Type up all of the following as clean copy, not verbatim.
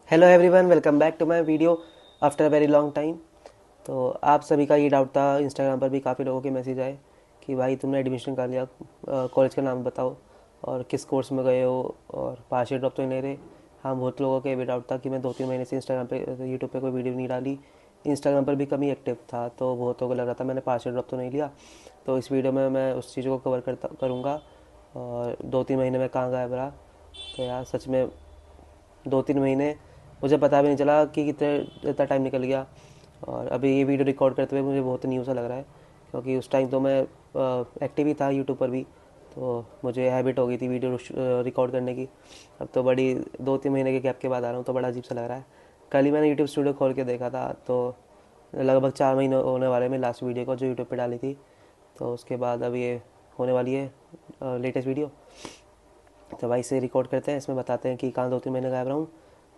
Hello everyone, welcome back to my video after a very long time. तो आप सभी का ये डाउट था, इंस्टाग्राम पर भी काफ़ी लोगों के मैसेज आए कि भाई तुमने एडमिशन कर लिया, कॉलेज का नाम बताओ और किस कोर्स में गए हो और पार्शियल ड्रॉप तो नहीं ले रहे। हाँ, बहुत लोगों का ये भी डाउट था कि मैं 2-3 महीने से इंस्टाग्राम पे यूट्यूब पे कोई वीडियो नहीं डाली, इंस्टाग्राम पर भी कम ही एक्टिव था, तो बहुतों को लग रहा था मैंने पार्शियल ड्रॉप तो नहीं लिया। तो इस वीडियो में मैं उस चीज़ को कवर करता करूँगा और 2-3 महीने में कहाँ गायब रहा। तो यार सच में 2-3 महीने मुझे पता भी नहीं चला कि कितने इतना टाइम निकल गया। और अभी ये वीडियो रिकॉर्ड करते हुए मुझे बहुत न्यू सा लग रहा है, क्योंकि उस टाइम तो मैं एक्टिव ही था यूट्यूब पर भी, तो मुझे हैबिट हो गई थी वीडियो रिकॉर्ड करने की। अब तो बड़ी 2-3 महीने के गैप के बाद आ रहा हूँ, तो बड़ा अजीब सा लग रहा है। कल ही मैंने यूट्यूब स्टूडियो खोल के देखा था, तो लगभग 4 महीने होने वाले में लास्ट वीडियो को जो यूट्यूब पे डाली थी। तो उसके बाद अब ये होने वाली है लेटेस्ट वीडियो। तो भाई इसे रिकॉर्ड करते हैं, इसमें बताते हैं कि कहाँ 2-3 महीने गायब रहा हूँ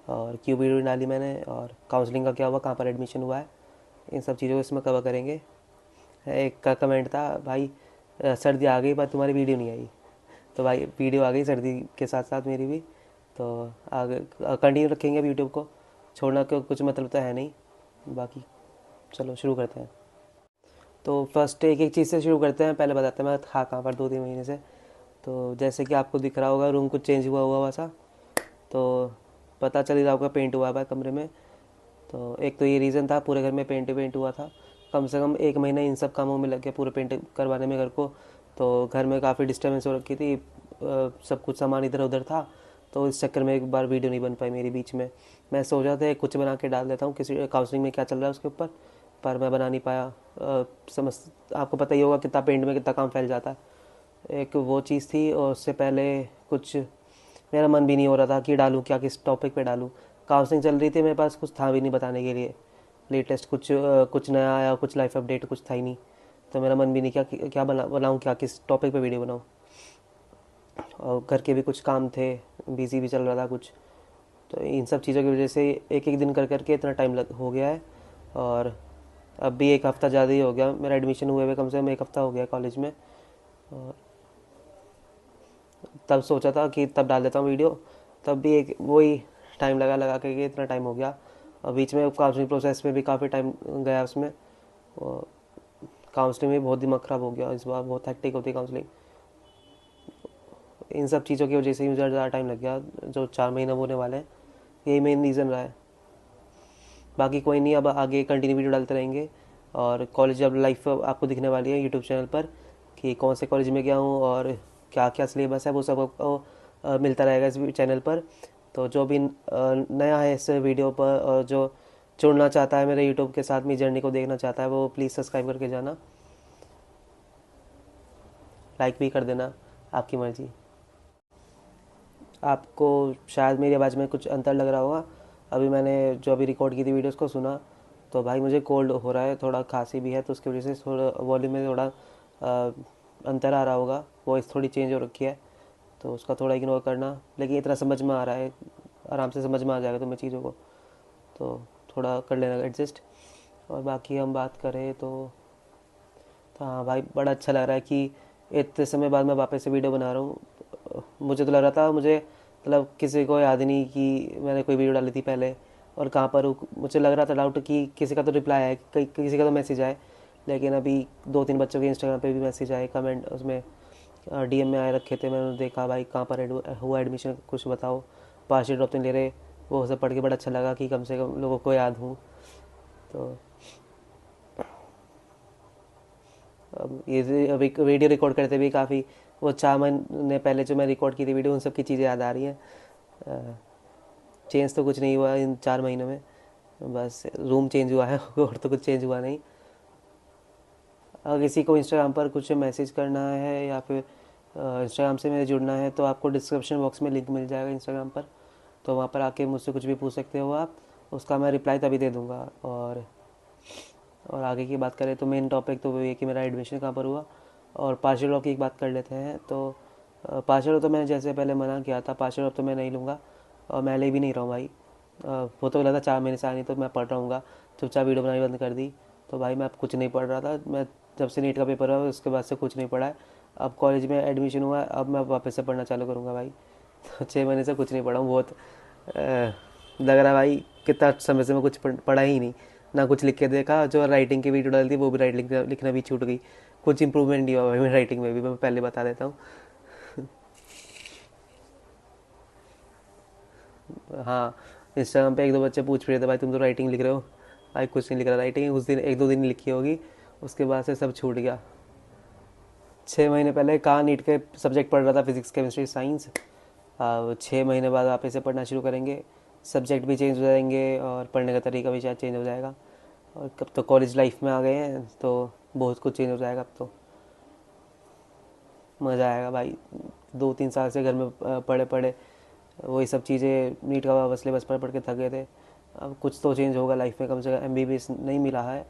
और क्यों वीडियो डाली मैंने, और काउंसलिंग का क्या हुआ, कहाँ पर एडमिशन हुआ है, इन सब चीज़ों को इसमें कवर करेंगे। एक का कमेंट था, भाई सर्दी आ गई पर तुम्हारी वीडियो नहीं आई। तो भाई वीडियो आ गई सर्दी के साथ साथ मेरी भी। तो आगे कंटिन्यू रखेंगे अब यूट्यूब को, छोड़ना को कुछ मतलब तो है नहीं। बाकी चलो शुरू करते हैं। तो फर्स्ट एक एक चीज़ से शुरू करते हैं, पहले बताते हैं मैं था कहाँ पर 2-3 महीने से। तो जैसे कि आपको दिख रहा होगा, रूम कुछ चेंज हुआ हुआ वैसा, तो पता चल ही रहा होगा पेंट हुआ हुआ है कमरे में। तो एक तो ये रीज़न था, पूरे घर में पेंट पेंट हुआ था। कम से कम 1 महीना इन सब कामों में लग गया, पूरे पेंट करवाने में घर को। तो घर में काफ़ी डिस्टर्बेंस हो रखी थी, सब कुछ सामान इधर उधर था। तो इस चक्कर में एक बार वीडियो नहीं बन पाई मेरी बीच में। मैं सोचा था कुछ बना के डाल देता हूँ किसी काउंसलिंग में क्या चल रहा है उसके ऊपर, पर मैं बना नहीं पाया। समझ, आपको पता ही होगा कितना पेंट में कितना काम फैल जाता है। एक वो चीज़ थी, और उससे पहले कुछ मेरा मन भी नहीं हो रहा था कि डालूँ क्या, किस टॉपिक पे डालूँ। काउंसलिंग चल रही थी, मेरे पास कुछ था भी नहीं बताने के लिए। लेटेस्ट कुछ नया आया, कुछ लाइफ अपडेट कुछ था ही नहीं। तो मेरा मन भी नहीं, क्या क्या बनाऊँ, क्या किस टॉपिक पे वीडियो बनाऊँ। और घर के भी कुछ काम थे, बिजी भी चल रहा था कुछ। तो इन सब चीज़ों की वजह से एक एक दिन कर करके इतना टाइम लग हो गया है। और अब भी एक हफ़्ता ज़्यादा ही हो गया, मेरा एडमिशन हुए हुए कम से कम एक हफ़्ता हो गया कॉलेज में। और तब सोचा था कि तब डाल देता हूँ वीडियो, तब भी एक वही टाइम लगा लगा के इतना टाइम हो गया। और बीच में काउंसलिंग प्रोसेस में भी काफ़ी टाइम गया उसमें। और काउंसलिंग में बहुत दिमाग ख़राब हो गया, इस बार बहुत हेक्टिक होती है काउंसलिंग। इन सब चीज़ों की वजह से मुझे ज़्यादा टाइम लग गया, जो 4 महीने होने वाले हैं, यही मेन रीज़न रहा है। बाकी कोई नहीं, अब आगे कंटिन्यू वीडियो डालते रहेंगे। और कॉलेज अब लाइफ आपको दिखने वाली है यूट्यूब चैनल पर, कि कौन से कॉलेज में गया हूँ और क्या क्या सिलेबस है, वो सब आपको मिलता रहेगा इस चैनल पर। तो जो भी नया है इस वीडियो पर, और जो जुड़ना चाहता है मेरे यूट्यूब के साथ, मेरी जर्नी को देखना चाहता है, वो प्लीज़ सब्सक्राइब करके जाना, लाइक भी कर देना, आपकी मर्ज़ी। आपको शायद मेरी आवाज़ में कुछ अंतर लग रहा होगा। अभी मैंने जो अभी रिकॉर्ड की थी वीडियोस को सुना, तो भाई मुझे कोल्ड हो रहा है, थोड़ा खांसी भी है, तो उसकी वजह से थोड़ा वॉल्यूम में थोड़ा अंतर आ रहा होगा, वॉइस थोड़ी चेंज हो रखी है। तो उसका थोड़ा इग्नोर करना, लेकिन इतना समझ में आ रहा है, आराम से समझ में आ जाएगा तुम्हें चीज़ों को, तो थोड़ा कर लेना एडजस्ट। और बाकी हम बात करें तो हाँ भाई, बड़ा अच्छा लग रहा है कि इतने समय बाद मैं वापस से वीडियो बना रहा हूँ। मुझे तो लग रहा था, मुझे मतलब किसी को याद ही नहीं कि मैंने कोई वीडियो डाली थी पहले और कहाँ पर हूँ। मुझे लग रहा था डाउट कि किसी का तो रिप्लाई आए, किसी का तो मैसेज आए। लेकिन अभी 2-3 बच्चों के इंस्टाग्राम पे भी मैसेज आए, कमेंट उसमें डीएम में आए रखे थे। मैंने देखा भाई कहाँ पर हुआ एडमिशन, कुछ बताओ, पार्शियल ड्रॉप नहीं ले रहे। वो सब पढ़ के बड़ा अच्छा लगा कि कम से कम लोगों को याद हूँ। तो अब ये अभी वीडियो रिकॉर्ड करते भी काफ़ी, वो 4 महीने पहले जो मैं रिकॉर्ड की थी वीडियो, उन सब की चीज़ें याद आ रही हैं। चेंज तो कुछ नहीं हुआ इन 4 महीनों में, बस रूम चेंज हुआ है और तो कुछ चेंज हुआ नहीं। अगर किसी को इंस्टाग्राम पर कुछ मैसेज करना है या फिर इंस्टाग्राम से मेरे जुड़ना है, तो आपको डिस्क्रिप्शन बॉक्स में लिंक मिल जाएगा इंस्टाग्राम पर। तो वहाँ पर आके मुझसे कुछ भी पूछ सकते हो आप, उसका मैं रिप्लाई तभी दे दूँगा। और आगे की बात करें तो मेन टॉपिक तो वही है कि मेरा एडमिशन कहाँ पर हुआ। और पार्शियल ऑफ की एक बात कर लेते हैं। तो पार्शियल ऑफ तो मैंने जैसे पहले मना किया था, पार्शियल ऑफ तो मैं नहीं लूँगा और मैं ले भी नहीं रहा हूँ भाई। वो तो लगा 4 महीने से आनी, तो मैं पढ़ रहा हूँ, चुपचाप वीडियो बनानी बंद कर दी। तो भाई मैं अब कुछ नहीं पढ़ रहा था, मैं जब से नीट का पेपर हुआ उसके बाद से कुछ नहीं पढ़ा है। अब कॉलेज में एडमिशन हुआ है, अब मैं वापस से पढ़ना चालू करूँगा भाई। तो 6 महीने से कुछ नहीं पढ़ा हूँ, बहुत लग रहा है भाई कितना समय से मैं कुछ पढ़ा ही नहीं, ना कुछ लिख के देखा। जो राइटिंग की वीडियो डाली थी वो भी राइटिंग लिखना भी छूट गई। कुछ इंप्रूवमेंट नहीं हुआ भाई मेरी राइटिंग में भी, मैं पहले बता देता हूँ। हाँ, इंस्टाग्राम पे एक दो बच्चे पूछ रहे थे भाई तुम तो राइटिंग लिख रहे हो। भाई कुछ नहीं लिख रहा राइटिंग, उस दिन एक दो दिन लिखी होगी, उसके बाद से सब छूट गया। 6 महीने पहले कहाँ नीट के सब्जेक्ट पढ़ रहा था, फिजिक्स केमिस्ट्री साइंस। अब 6 महीने बाद आप इसे पढ़ना शुरू करेंगे, सब्जेक्ट भी चेंज हो जाएंगे और पढ़ने का तरीका भी शायद चेंज हो जाएगा। और कब तो कॉलेज लाइफ में आ गए हैं तो बहुत कुछ चेंज हो जाएगा। अब तो मज़ा आएगा भाई। 2-3 साल से घर में पढ़े पढ़े वही सब चीज़ें, नीट का बस सिलेबस पढ़ पढ़ के थक गए थे। अब कुछ तो चेंज होगा लाइफ में, कम से कम एमबीबीएस नहीं मिला है,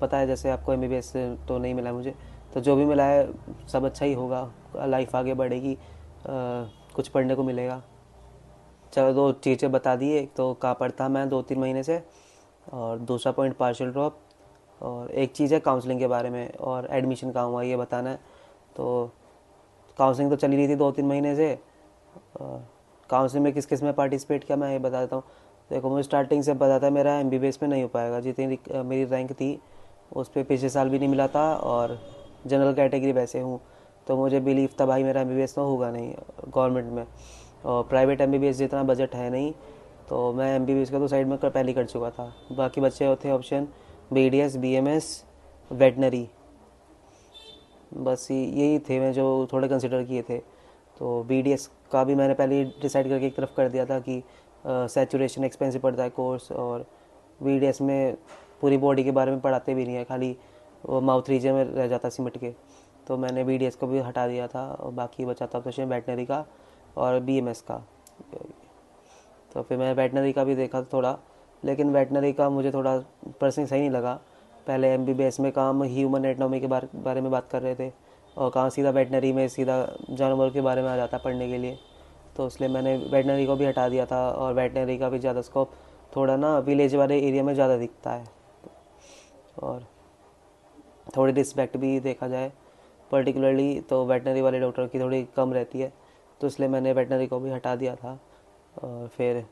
पता है जैसे आपको एमबीबीएस तो नहीं मिला है मुझे, तो जो भी मिला है सब अच्छा ही होगा। लाइफ आगे बढ़ेगी, कुछ पढ़ने को मिलेगा। चलो, दो चीज़ें बता दी, एक तो कहाँ पढ़ता मैं 2-3 महीने से, और दूसरा पॉइंट पार्शियल ड्रॉप, और एक चीज़ है काउंसलिंग के बारे में और एडमिशन कहाँ हुआ ये बताना है। तो काउंसलिंग तो चली रही थी 2-3 महीने से। काउंसलिंग में किस किस में पार्टिसिपेट किया मैं ये बता देता हूँ। देखो, मुझे स्टार्टिंग से पता था मेरा एमबीबीएस में नहीं हो पाएगा, जितनी मेरी रैंक थी उस पर पिछले साल भी नहीं मिला था, और जनरल कैटेगरी वैसे हूँ, तो मुझे बिलीव था भाई मेरा एमबीबीएस तो होगा नहीं गवर्नमेंट में। और प्राइवेट एमबीबीएस जितना बजट है नहीं, तो मैं एमबीबीएस का तो साइड में पहले ही कर चुका था। बाकी बच्चे होते ऑप्शन बीडीएस, बीएमएस, वेटनरी, बस यही थे मैं जो थोड़े कंसिडर किए थे। तो बीडीएस का भी मैंने पहले ही डिसाइड करके एक तरफ कर दिया था कि सैचुरेशन एक्सपेंसिव पड़ता है कोर्स, और बीडीएस में पूरी बॉडी के बारे में पढ़ाते भी नहीं है, खाली वो माउथ रीजन में रह जाता सिमट के। तो मैंने बीडीएस को भी हटा दिया था, और बाकी बचा था ऑप्शन वेटनरी का और बीएमएस का। तो फिर मैं वेटनरी का भी देखा थोड़ा, लेकिन वेटनरी का मुझे थोड़ा पर्सनली सही नहीं लगा। पहले एमबीबीएस में काम ह्यूमन एटनॉमी के बारे में बात कर रहे थे, और कहाँ सीधा वेटनरी में सीधा जानवर के बारे में आ जाता पढ़ने के लिए। तो इसलिए मैंने वेटनरी को भी हटा दिया था, और वेटनरी का भी ज़्यादा स्कोप थोड़ा ना विलेज वाले एरिया में ज़्यादा दिखता है, और थोड़ी रिस्पेक्ट भी देखा जाए पर्टिकुलरली तो वेटनरी वाले डॉक्टर की थोड़ी कम रहती है, तो इसलिए मैंने वेटनरी को भी हटा दिया था। और फिर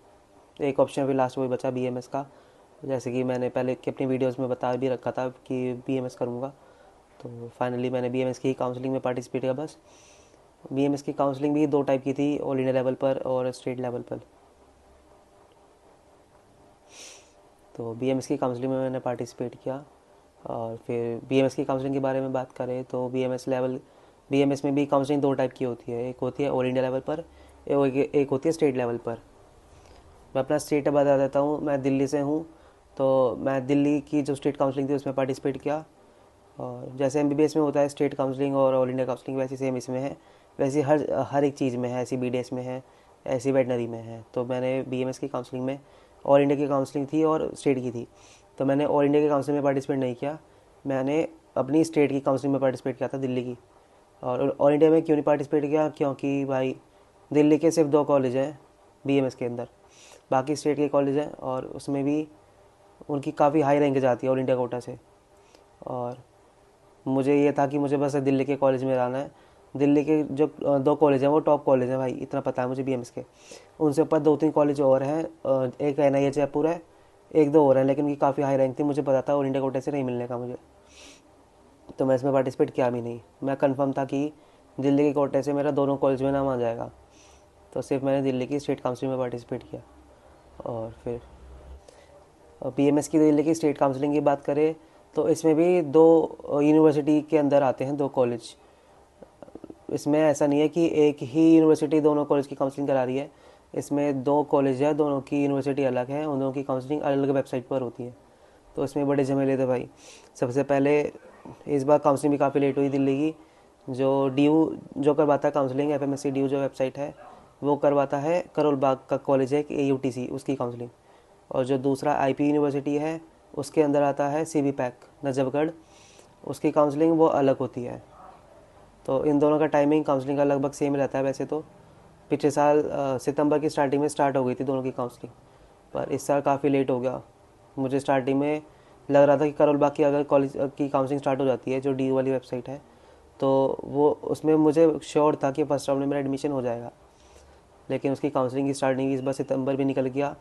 एक ऑप्शन भी लास्ट वही बचा बीएमएस का, जैसे कि मैंने पहले की अपनी वीडियोस में बता भी रखा था कि बीएमएस करूँगा। तो फाइनली मैंने बीएमएस की काउंसलिंग में पार्टिसिपेट किया बस। बीएमएस की काउंसलिंग भी 2 टाइप की थी, ऑल इंडिया लेवल पर और स्टेट लेवल पर। तो बीएमएस की काउंसलिंग में मैंने पार्टिसिपेट किया। और फिर बीएमएस की काउंसलिंग के बारे में बात करें तो बीएमएस में भी काउंसलिंग 2 टाइप की होती है, एक होती है ऑल इंडिया लेवल पर, एक होती है स्टेट लेवल पर। मैं अपना स्टेट बता देता हूँ, मैं दिल्ली से हूँ, तो मैं दिल्ली की जो स्टेट काउंसलिंग थी उसमें पार्टिसिपेट किया। और जैसे एमबीबीएस में होता है स्टेट काउंसलिंग और ऑल इंडिया काउंसलिंग, वैसे सेम इसमें है, वैसे हर एक चीज़ में है, ऐसी बीडीएस में है, ऐसी वेटनरी में है। तो मैंने बीएमएस की काउंसलिंग में ऑल इंडिया की काउंसलिंग थी और स्टेट की थी, तो मैंने ऑल इंडिया की काउंसलिंग में पार्टिसिपेट नहीं किया, मैंने अपनी स्टेट की काउंसलिंग में पार्टिसिपेट किया था, दिल्ली की। और ऑल इंडिया में क्यों नहीं पार्टिसिपेट किया, क्योंकि भाई दिल्ली के सिर्फ 2 कॉलेज हैं बीएमएस के अंदर, बाकी स्टेट के कॉलेज हैं, और उसमें भी उनकी काफ़ी हाई रैंक जाती है ऑल इंडिया कोटा से। और मुझे ये था कि मुझे बस दिल्ली के कॉलेज में रहना है। दिल्ली के जो 2 कॉलेज हैं वो टॉप कॉलेज हैं भाई, इतना पता है मुझे बीएमएस के। उनसे ऊपर 2-3 कॉलेज और हैं, एक एनआईएच जयपुर है, एक दो और हैं, लेकिन उनकी काफ़ी हाई रैंक थी, मुझे पता था ऑल इंडिया कोटे से नहीं मिलने का मुझे, तो मैं इसमें पार्टिसिपेट किया भी नहीं। मैं कंफर्म था कि दिल्ली के कोटे से मेरा दोनों कॉलेज में नाम आ जाएगा, तो सिर्फ मैंने दिल्ली की स्टेट काउंसिलिंग में पार्टिसिपेट किया। और फिर बीएमएस की दिल्ली की स्टेट काउंसिलिंग की बात करें तो इसमें भी 2 यूनिवर्सिटी के अंदर आते हैं, 2 कॉलेज। इसमें ऐसा नहीं है कि एक ही यूनिवर्सिटी दोनों कॉलेज की काउंसलिंग करा रही है, इसमें 2 कॉलेज है, दोनों की यूनिवर्सिटी अलग है, उन दोनों की काउंसलिंग अलग अलग वेबसाइट पर होती है, तो इसमें बड़े झमेले थे भाई। सबसे पहले इस बार काउंसलिंग भी काफ़ी लेट हुई दिल्ली की। जो डीयू जो करवाता है काउंसलिंग, एफएमएससी डीयू जो वेबसाइट है वो करवाता है, करोल बाग का कॉलेज है एयूटीसी, उसकी काउंसलिंग। और जो दूसरा आईपी यूनिवर्सिटी है उसके अंदर आता है सीबी पैक नजफगढ़, उसकी काउंसलिंग वो अलग होती है। तो इन दोनों का टाइमिंग काउंसलिंग का लगभग सेम रहता है वैसे तो। पिछले साल सितंबर की स्टार्टिंग में स्टार्ट हो गई थी दोनों की काउंसलिंग, पर इस साल काफ़ी लेट हो गया। मुझे स्टार्टिंग में लग रहा था कि करोल बाग की अगर कॉलेज की काउंसलिंग स्टार्ट हो जाती है, जो डी वाली वेबसाइट है, तो वो उसमें मुझे श्योर था कि फर्स्ट राउंड में मेरा एडमिशन हो जाएगा। लेकिन उसकी काउंसलिंग की स्टार्टिंग इस बार सितंबर भी निकल गया,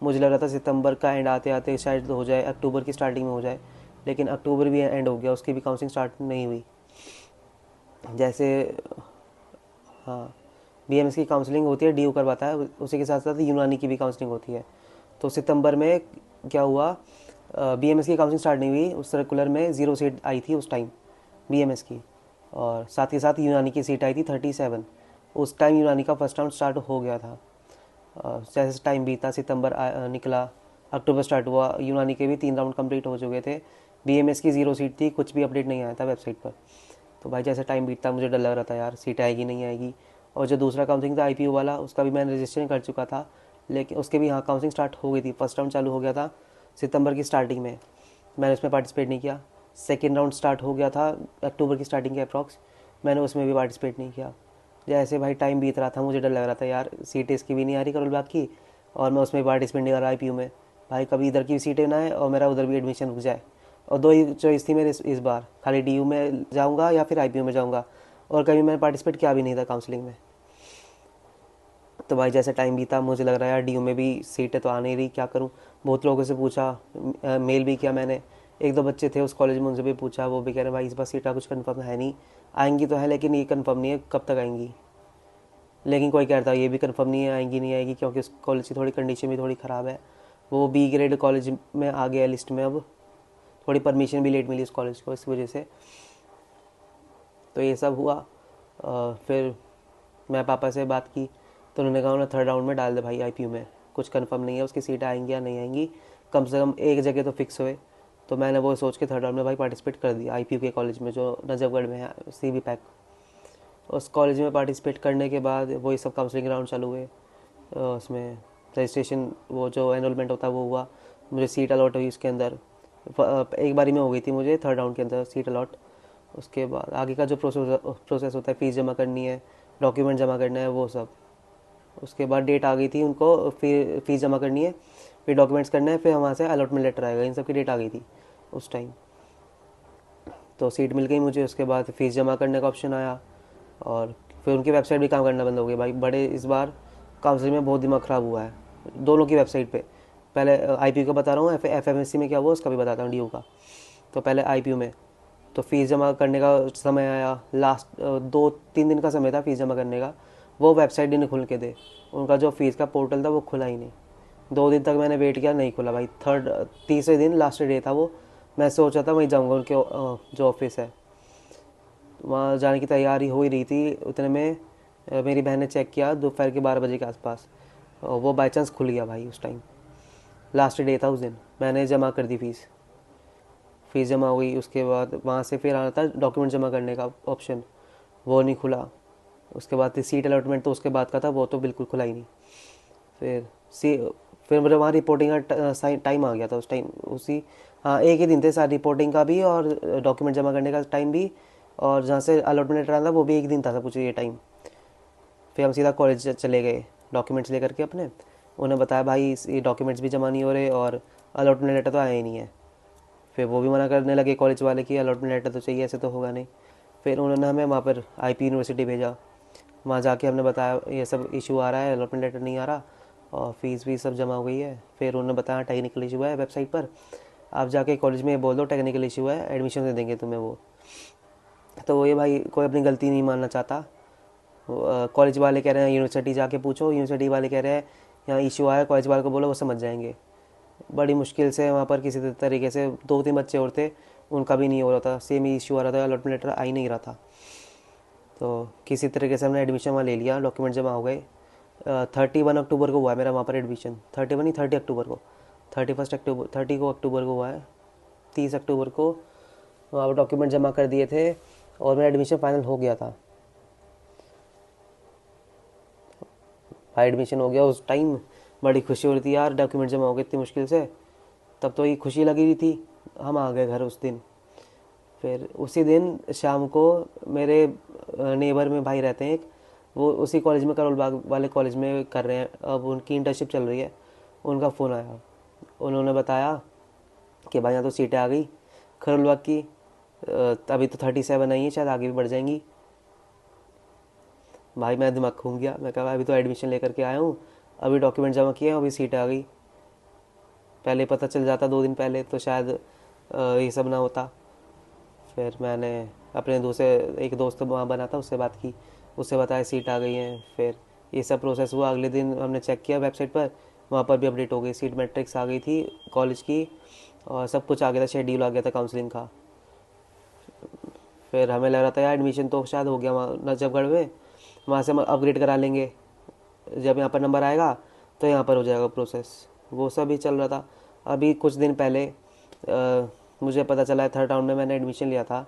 मुझे लग रहा था सितंबर का एंड आते आते शायद हो जाए, अक्टूबर की स्टार्टिंग में हो जाए, लेकिन अक्टूबर भी एंड हो गया, उसकी भी काउंसलिंग स्टार्ट नहीं हुई। जैसे हाँ, बीएमएस की काउंसलिंग होती है, डीयू करवाता है, उसी के साथ साथ यूनानी की भी काउंसलिंग होती है। तो सितंबर में क्या हुआ, बीएमएस की काउंसलिंग स्टार्ट नहीं हुई, उस सर्कुलर में 0 सीट आई थी उस टाइम बीएमएस की, और साथ के साथ यूनानी की सीट आई थी 37। उस टाइम यूनानी का फर्स्ट राउंड स्टार्ट हो गया था। जैसे टाइम बीता, सितंबर निकला, अक्टूबर स्टार्ट हुआ, यूनानी के भी 3 राउंड कंप्लीट हो चुके थे। बीएमएस की 0 सीट थी, कुछ भी अपडेट नहीं आया था वेबसाइट पर। तो भाई जैसे टाइम बीतता मुझे डर लग रहा था यार, सीट आएगी नहीं आएगी। और जो दूसरा काउंसलिंग था आईपीयू वाला, उसका भी मैंने रजिस्ट्रेशन कर चुका था, लेकिन उसके भी हाँ काउंसलिंग स्टार्ट हो गई थी, फर्स्ट राउंड चालू हो गया था सितंबर की स्टार्टिंग में। मैंने उसमें पार्टिसिपेट नहीं किया। सेकेंड राउंड स्टार्ट हो गया था अक्टूबर की स्टार्टिंग के अप्रॉक्स, मैंने उसमें भी पार्टिसिपेट नहीं किया। जैसे भाई टाइम बीत रहा था मुझे डर लग रहा था यार, सीट इसकी भी नहीं आ रही करोल बाग की, और मैं उसमें पार्टिसिपेट नहीं कर रहा आईपीयू में। भाई कभी इधर की सीटें ना आए और मेरा उधर भी एडमिशन रुक जाए। और दो ही चॉइस थी मेरे इस बार, खाली डीयू में जाऊंगा या फिर आईपीयू में जाऊंगा, और कभी मैंने पार्टिसिपेट किया भी नहीं था काउंसलिंग में। तो भाई जैसे टाइम बीता मुझे लग रहा है यार डीयू में भी सीटें तो आ नहीं रही, क्या करूँ। बहुत लोगों से पूछा, मेल भी किया मैंने, एक दो बच्चे थे उस कॉलेज में, उनसे भी पूछा, वो भी कह रहे भाई इस बार सीटा कुछ कंफर्म है नहीं, आएंगी तो है लेकिन ये कंफर्म नहीं है कब तक आएंगी। लेकिन कोई कह रहा था ये भी कंफर्म नहीं है आएंगी नहीं आएगी, क्योंकि उस कॉलेज की थोड़ी कंडीशन भी थोड़ी ख़राब है, वो बी ग्रेड कॉलेज में आ गया लिस्ट में अब, थोड़ी परमिशन भी लेट मिली उस कॉलेज को इस वजह से। तो ये सब हुआ। फिर मैं पापा से बात की, तो उन्होंने कहा उन्हें थर्ड राउंड में डाल दे भाई आईपीयू में, कुछ कंफर्म नहीं है उसकी सीट आएंगी या नहीं आएंगी, कम से कम एक जगह तो फिक्स हुए। तो मैंने वो सोच के थर्ड राउंड में भाई पार्टिसिपेट कर दिया आईपीयू के कॉलेज में जो नजफगढ़ में है, सीबी पैक। उस कॉलेज में पार्टिसिपेट करने के बाद वही सब काउंसलिंग राउंड चालू हुए। उसमें रजिस्ट्रेशन, वो जो एनरोलमेंट होता है वो हुआ, मुझे सीट अलॉट हुई उसके अंदर। एक बारी में हो गई थी मुझे थर्ड राउंड के अंदर सीट अलॉट। उसके बाद आगे का जो प्रोसेस होता है, फ़ीस जमा करनी है, डॉक्यूमेंट जमा करना है, वो सब। उसके बाद डेट आ गई थी, उनको फिर फ़ीस जमा करनी है, फिर डॉक्यूमेंट्स करना है, फिर वहाँ से अलॉटमेंट लेटर आएगा, इन सब की डेट आ गई थी उस टाइम। तो सीट मिल गई मुझे, उसके बाद फ़ीस जमा करने का ऑप्शन आया, और फिर उनकी वेबसाइट भी काम करना बंद हो गई भाई। बड़े इस बार काउंसलिंग में बहुत दिमाग ख़राब हुआ है दोनों की वेबसाइट पे। पहले आईपीयू का बता रहा हूँ, एफएमएससी में क्या हुआ उसका भी बताता हूँ, डीयू का। तो पहले आईपीयू में तो फ़ीस जमा करने का समय आया, लास्ट 2-3 दिन का समय था फ़ीस जमा करने का, वो वेबसाइट ही नहीं खुल के दे, उनका जो फ़ीस का पोर्टल था वो खुला ही नहीं। 2 दिन तक मैंने वेट किया, नहीं खुला भाई। तीसरे दिन लास्ट डे था वो, मैं सोचा था वहीं जाऊँगा उनके जो ऑफिस है, वहाँ जाने की तैयारी हो ही रही थी। उतने में मेरी बहन ने चेक किया दोपहर के 12 बजे के आसपास, और वो बाई चांस खुल गया भाई। उस टाइम लास्ट डे था उस दिन, मैंने जमा कर दी फ़ीस जमा हो गई। उसके बाद वहाँ से फिर आना था डॉक्यूमेंट जमा करने का ऑप्शन, वो नहीं खुला। उसके बाद सीट अलॉटमेंट तो उसके बाद का था, वो तो बिल्कुल खुला ही नहीं। फिर सी फिर मेरे वहाँ रिपोर्टिंग का टाइम आ गया था उस टाइम, उसी हाँ एक ही दिन थे सारी, रिपोर्टिंग का भी और डॉक्यूमेंट जमा करने का टाइम भी, और जहाँ से अलॉटमेंट लेटर आना था वो भी एक दिन था सब कुछ ये टाइम। फिर हम सीधा कॉलेज चले गए डॉक्यूमेंट्स लेकर के अपने। उन्हें बताया भाई ये डॉक्यूमेंट्स भी जमा नहीं हो रहे और अलॉटमेंट लेटर तो आया ही नहीं है। फिर वो भी मना करने लगे कॉलेज वाले कि अलॉटमेंट लेटर तो चाहिए, ऐसे तो होगा नहीं। फिर उन्होंने हमें वहाँ पर आईपी यूनिवर्सिटी भेजा, वहाँ जाके हमने बताया ये सब इशू आ रहा है, अलॉटमेंट लेटर नहीं आ रहा, और फीस भी सब जमा हो गई है। फिर उन्होंने बताया टेक्निकल इशू है वेबसाइट पर, आप जाके कॉलेज में बोल दो टेक्निकल इशू है, एडमिशन दे देंगे तुम्हें वो। तो वो ये भाई कोई अपनी गलती नहीं मानना चाहता। कॉलेज वाले कह रहे हैं यूनिवर्सिटी जाके पूछो, यूनिवर्सिटी वाले कह रहे हैं यहाँ इशू आया, कॉलेज वाले को बोलो वो समझ जाएंगे। बड़ी मुश्किल से वहाँ पर किसी तरीके से 2-3 बच्चे और थे, उनका भी नहीं हो रहा था, सेम ही इशू आ रहा था, अलॉटमेंट लेटर आ ही नहीं रहा था। तो किसी तरीके से हमने एडमिशन वहाँ ले लिया, डॉक्यूमेंट जमा हो गए। 31 अक्टूबर को हुआ है मेरा वहाँ पर एडमिशन, 31 नहीं 30 अक्टूबर को, 31 अक्टूबर 30 को अक्टूबर को हुआ है। 30 अक्टूबर को वहाँ पर डॉक्यूमेंट जमा कर दिए थे और मेरा एडमिशन फाइनल हो गया था। भाई एडमिशन हो गया उस टाइम, बड़ी खुशी हो रही थी यार, डॉक्यूमेंट जमा हो गए इतनी मुश्किल से, तब तो ये खुशी लगी रही थी। हम आ गए घर उस दिन। फिर उसी दिन शाम को मेरे नेबर में भाई रहते हैं एक, वो उसी कॉलेज में करोल बाग वाले कॉलेज में कर रहे हैं, अब उनकी इंटर्नशिप चल रही है। उनका फ़ोन आया, उन्होंने बताया कि भाई यहाँ तो सीटें आ गई करोल बाग की, अभी तो 37 आई है, शायद आगे भी बढ़ जाएंगी। भाई मेरा दिमाग घूम गया, मैं कहा अभी तो एडमिशन लेकर के आया हूँ, अभी डॉक्यूमेंट जमा किए हैं, अभी सीट आ गई। पहले पता चल जाता 2 दिन पहले तो शायद ये सब ना होता। फिर मैंने अपने दूसरे एक दोस्त वहाँ बना था, उससे बात की, उससे बताया सीट आ गई है। फिर ये सब प्रोसेस हुआ। अगले दिन हमने चेक किया वेबसाइट पर, वहाँ पर भी अपडेट हो गई, सीट मैट्रिक्स आ गई थी कॉलेज की और सब कुछ आ गया था, शेड्यूल आ गया था काउंसलिंग का। फिर हमें लग रहा था यार एडमिशन तो शायद हो गया वहाँ नजफगढ़ में, वहाँ से हम अपग्रेड करा लेंगे, जब यहाँ पर नंबर आएगा तो यहाँ पर हो जाएगा प्रोसेस। वो सब ही चल रहा था। अभी कुछ दिन पहले मुझे पता चला है थर्ड राउंड में मैंने एडमिशन लिया था।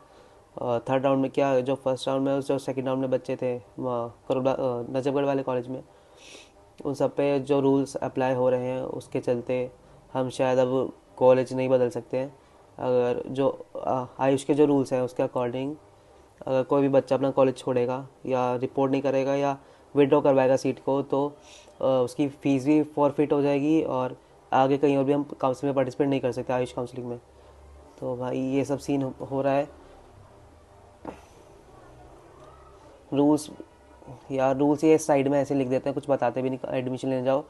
थर्ड राउंड में क्या, जो फर्स्ट राउंड में जो सेकंड राउंड में बच्चे थे वहाँ करोड़ा नजफगढ़ वाले कॉलेज में, उन सब पे जो रूल्स अप्लाई हो रहे हैं उसके चलते हम शायद अब कॉलेज नहीं बदल सकते हैं। अगर जो आयुष के जो रूल्स हैं उसके अकॉर्डिंग अगर कोई भी बच्चा अपना कॉलेज छोड़ेगा या रिपोर्ट नहीं करेगा या विड्रॉ करवाएगा सीट को तो उसकी फ़ीस भी फॉरफिट हो जाएगी और आगे कहीं और भी हम काउंसलिंग में पार्टिसिपेट नहीं कर सकते, आयुष काउंसलिंग में। तो भाई ये सब सीन हो रहा है। रूल्स यार, रूल्स ये साइड में ऐसे लिख देते हैं, कुछ बताते भी नहीं, एडमिशन लेने जाओ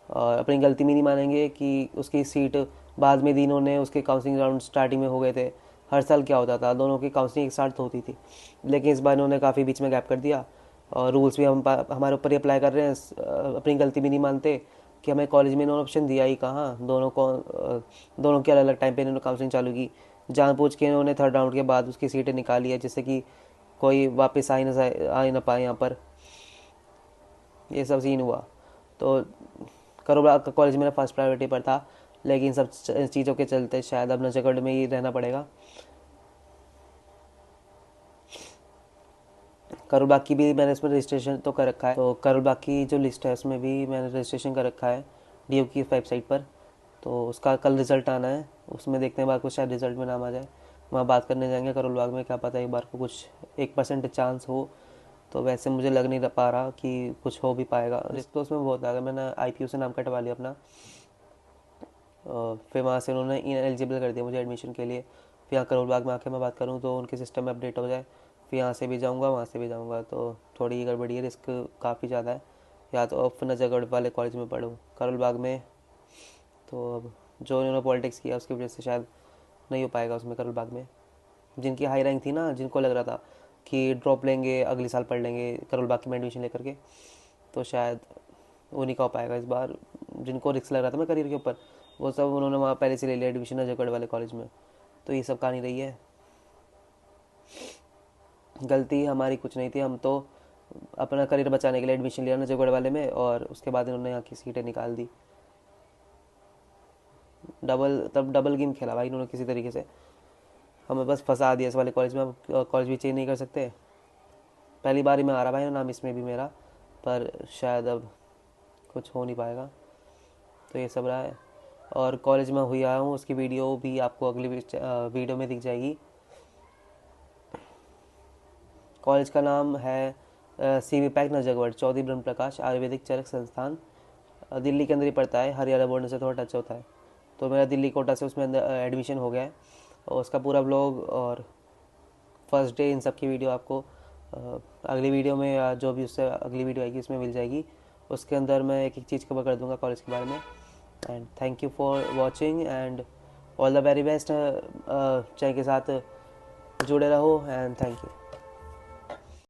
और अपनी गलती में नहीं मानेंगे कि उसकी सीट बाद में दिनों ने उसके काउंसलिंग राउंड स्टार्टिंग में हो गए थे। हर साल क्या होता था, दोनों की काउंसलिंग एक साथ होती थी, लेकिन इस बार इन्होंने काफ़ी बीच में गैप कर दिया और रूल्स भी हमारे ऊपर ही अप्लाई कर रहे हैं। अपनी गलती भी नहीं मानते कि हमें कॉलेज में इन्होंने ऑप्शन दिया ही कहाँ, दोनों के अलग अलग टाइम पे इन्होंने काउंसलिंग चालू की। जानबूझ के इन्होंने थर्ड राउंड के बाद उसकी सीटें निकाली है जिससे कि कोई वापस आ ही ना पाए यहाँ पर। ये सब सीन हुआ। तो करोड़ा का कॉलेज मेरा फर्स्ट प्रायोरिटी पर था, लेकिन सब चीज़ों के चलते शायद अब नजफगढ़ में ही रहना पड़ेगा। करोलबाग की भी मैंने इसमें रजिस्ट्रेशन तो कर रखा है, तो करोलबाग की जो लिस्ट है उसमें भी मैंने रजिस्ट्रेशन कर रखा है डीओ की वेबसाइट पर। तो उसका कल रिज़ल्ट आना है, उसमें देखते हैं बार को शायद रिज़ल्ट में नाम आ जाए, वहाँ बात करने जाएंगे करोलबाग में। क्या पता एक बार को कुछ 1% चांस हो। तो वैसे मुझे लग नहीं पा रहा कि कुछ हो भी पाएगा, रिस्क तो उसमें बहुत आ गया। मैंने आईपीयू से नाम कटवा लिया अपना, फिर वहाँ से उन्होंने इनएलिजिबल कर दिया मुझे एडमिशन के लिए। फिर यहाँ करोलबाग में आके मैं बात करूँ तो उनके सिस्टम में अपडेट हो जाए, फिर यहाँ से भी जाऊँगा वहाँ से भी जाऊँगा, तो थोड़ी गड़बड़ी है, रिस्क काफ़ी ज़्यादा है। या तो अब नजफगढ़ वाले कॉलेज में पढ़ूँ करोलबाग में, तो अब जो उन्होंने पॉलिटिक्स किया उसकी वजह से शायद नहीं हो पाएगा उसमें करोलबाग में। जिनकी हाई रैंक थी ना, जिनको लग रहा था कि ड्रॉप लेंगे अगले साल पढ़ लेंगे करोलबाग में एडमिशन लेकर के, तो शायद वो नहीं हो पाएगा इस बार। जिनको रिस्क लग रहा था मैं करियर के ऊपर, वो सब उन्होंने वहाँ पहले से ले लिया एडमिशन नजफगढ़ वाले कॉलेज में। तो ये सब कहानी रही है। गलती हमारी कुछ नहीं थी, हम तो अपना करियर बचाने के लिए एडमिशन लिया नजफगढ़ वाले में और उसके बाद इन्होंने यहाँ की सीटें निकाल दी। डबल गेम खेला भाई इन्होंने किसी तरीके से, हमें बस फंसा दिया इस वाले कॉलेज में। अब कॉलेज भी चेंज नहीं कर सकते। पहली बार ही में आ रहा भाई नाम इसमें भी मेरा, पर शायद अब कुछ हो नहीं पाएगा। तो ये सब रहा है। और कॉलेज में हुई आया हूँ उसकी वीडियो भी आपको अगली वीडियो में दिख जाएगी। कॉलेज का नाम है सीवी पैक नजफगढ़ चौधरी ब्रह्म प्रकाश आयुर्वेदिक चरक संस्थान। दिल्ली के अंदर ही पड़ता है, हरियाणा बोर्ड से थोड़ा टच होता है। तो मेरा दिल्ली कोटा से उसमें अंदर एडमिशन हो गया है और उसका पूरा ब्लॉग और फर्स्ट डे इन सब की वीडियो आपको अगली वीडियो में या जो भी उससे अगली वीडियो आएगी उसमें मिल जाएगी। उसके अंदर मैं एक एक चीज़ कवर कर दूंगा कॉलेज के बारे में। And thank you for watching and all the very best. Channel के साथ जुड़े रहो एंड थैंक यू।